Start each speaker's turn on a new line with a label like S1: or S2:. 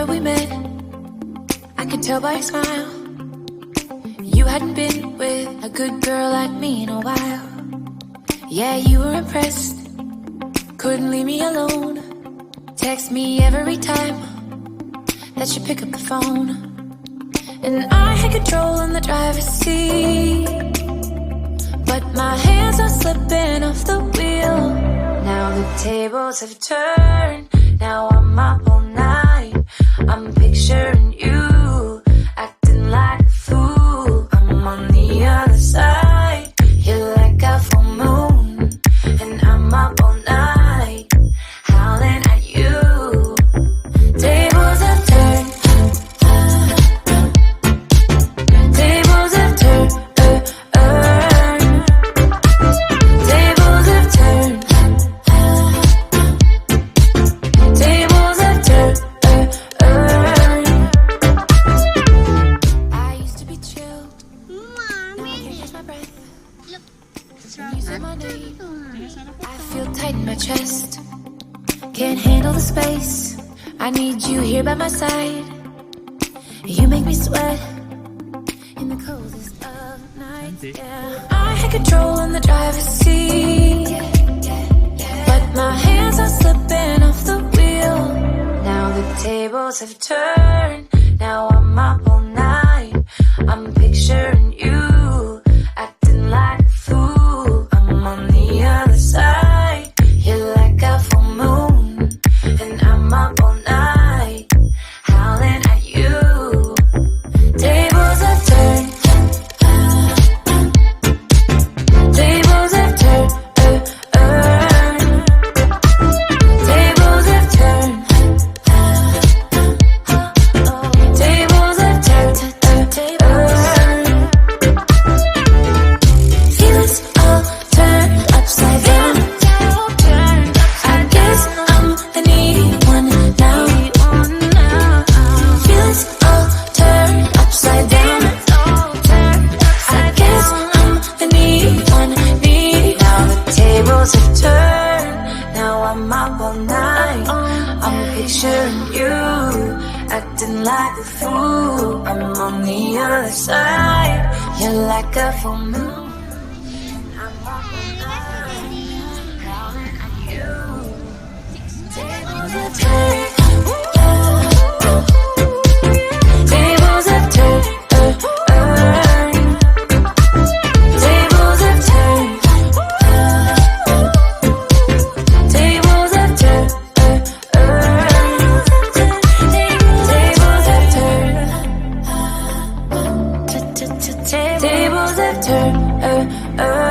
S1: summer we met, I could tell by your smile you hadn't been with a good girl like me in a while. Yeah, you were impressed, couldn't leave me alone. Text me every time that you pick up the phone. And I had control in the driver's seat, but my hands are slipping off the wheel. Now the tables have turned, now I'm up all night. I'm picturing you, acting like a fool. I'm on the other side, you're like a full moon, and I'm up all night, howling at you. Tables have turned, tables have turned, tables have turned, tables have turned. I used to be chill, now I can't catch my breath. When you say my name, I feel tight in my chest. Can't handle the space, I need you here by my side. You make me sweat in the coldest of nights. Yeah. I had control in the driver's seat, but my hands are slipping off the wheel. Now the tables have turned, now I'm up all night. I'm picturing you, acting like a fool. I'm on the other side, you're like a full moon, and I'm up all night, howling at you. Tables have turned, tables have turned, tables have turned, tables have turned, feelings all turned upside down. I guess I'm the needy one now. Feelings all turned upside down. I guess I'm the needy one, needy. Now the tables have turned, now I'm up all night. I'm picturing you, acting like a fool. I'm on the other side, you're like a full moon. I'm up all night, howling at you. Tables have turned, tables have turned, tables have turned, tables have turned, tables have turned, tables have turned.